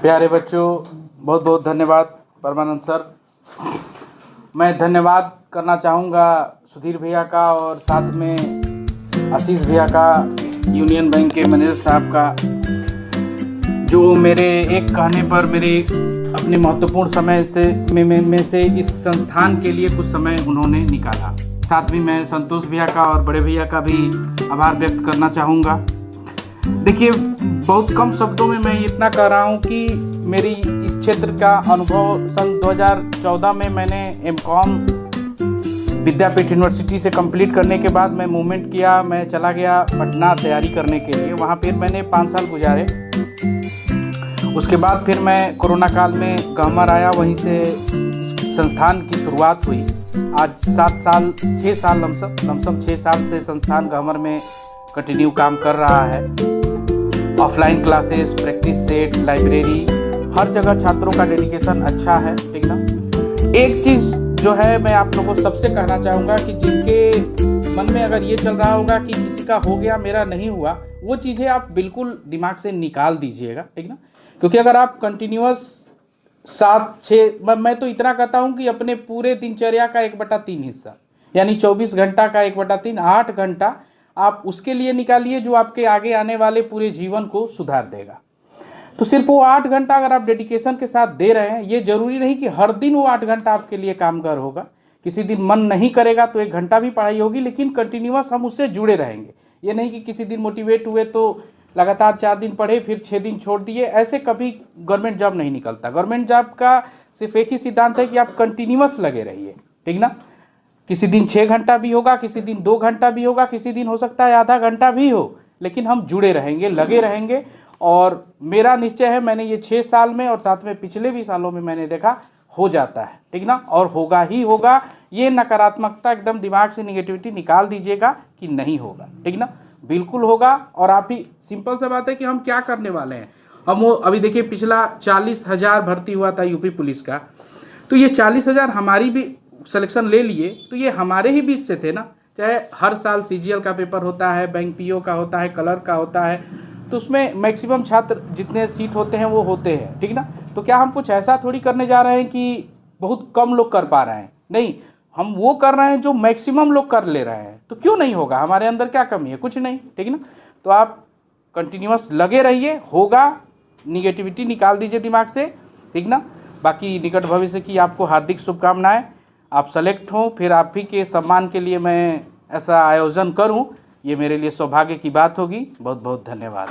प्यारे बच्चों, बहुत बहुत धन्यवाद परमानंद सर। मैं धन्यवाद करना चाहूँगा सुधीर भैया का और साथ में आशीष भैया का, यूनियन बैंक के मैनेजर साहब का, जो मेरे एक कहने पर मेरे अपने महत्वपूर्ण समय में से इस संस्थान के लिए कुछ समय उन्होंने निकाला। साथ में मैं संतोष भैया का और बड़े भैया का भी आभार व्यक्त करना चाहूँगा। देखिए, बहुत कम शब्दों में मैं इतना कह रहा हूँ कि मेरी इस क्षेत्र का अनुभव सन 2014 में मैंने एमकॉम विद्यापीठ यूनिवर्सिटी से कंप्लीट करने के बाद मैं मूवमेंट किया, मैं चला गया पटना तैयारी करने के लिए। वहाँ फिर मैंने 5 साल गुजारे। उसके बाद फिर मैं कोरोना काल में गहमर आया, वहीं से संस्थान की शुरुआत हुई। आज 6 साल लमसम 6 साल से संस्थान गहमर में कंटिन्यू काम कर रहा है। Offline classes, practice set, library, हर जगह छात्रों का डेडिकेशन अच्छा है, ठीक ना। एक चीज़ जो है मैं आप लोगों को सबसे कहना चाहूँगा कि जिनके मन में अगर ये चल रहा होगा कि किसी का हो गया मेरा नहीं हुआ, वो चीज़ें आप बिल्कुल दिमाग से निकाल दीजिएगा, ठीक ना। क्योंकि अगर आप कंटिन्यूअस 7-6, मैं तो इतना कहता हूँ कि अपने पूरे दिनचर्या का 1/3 हिस्सा, यानी 24 घंटा का 1/3, 8 घंटा आप उसके लिए निकालिए जो आपके आगे आने वाले पूरे जीवन को सुधार देगा। तो सिर्फ वो 8 घंटा अगर आप डेडिकेशन के साथ दे रहे हैं, ये जरूरी नहीं कि हर दिन वो 8 घंटा आपके लिए कामगार होगा। किसी दिन मन नहीं करेगा तो 1 घंटा भी पढ़ाई होगी, लेकिन कंटिन्यूअस हम उससे जुड़े रहेंगे। ये नहीं कि किसी दिन मोटिवेट हुए तो लगातार 4 दिन पढ़े, फिर 6 दिन छोड़ दिए। ऐसे कभी गवर्नमेंट जॉब नहीं निकलता। गवर्नमेंट जॉब का सिर्फ एक ही सिद्धांत है कि आप कंटिन्यूअस लगे रहिए, ठीक ना। किसी दिन 6 घंटा भी होगा, किसी दिन 2 घंटा भी होगा, किसी दिन हो सकता है आधा घंटा भी हो, लेकिन हम जुड़े रहेंगे, लगे रहेंगे। और मेरा निश्चय है, मैंने ये 6 साल में और साथ में पिछले भी सालों में मैंने देखा, हो जाता है, ठीक ना। और होगा ही होगा। ये नकारात्मकता एकदम दिमाग से, निगेटिविटी निकाल दीजिएगा कि नहीं होगा, ठीक ना। बिल्कुल होगा। और आप ही, सिंपल सा बात है कि हम क्या करने वाले हैं। हम वो अभी देखिए, पिछला 40,000 भर्ती हुआ था यूपी पुलिस का, तो ये 40,000 हमारी भी सिलेक्शन ले लिए, तो ये हमारे ही बीच से थे ना। चाहे हर साल सीजीएल का पेपर होता है, बैंक पीओ का होता है, कलर का होता है, तो उसमें मैक्सिमम छात्र जितने सीट होते हैं वो होते हैं, ठीक ना। तो क्या हम कुछ ऐसा थोड़ी करने जा रहे हैं कि बहुत कम लोग कर पा रहे हैं? नहीं, हम वो कर रहे हैं जो मैक्सिमम लोग कर ले रहे हैं। तो क्यों नहीं होगा? हमारे अंदर क्या कमी है? कुछ नहीं, ठीक ना। तो आप कंटिन्यूअस लगे रहिए, होगा। निगेटिविटी निकाल दीजिए दिमाग से, ठीक ना। बाकी निकट भविष्य की आपको हार्दिक शुभकामनाएं। आप सेलेक्ट हों, फिर आप ही के सम्मान के लिए मैं ऐसा आयोजन करूं, ये मेरे लिए सौभाग्य की बात होगी। बहुत बहुत धन्यवाद।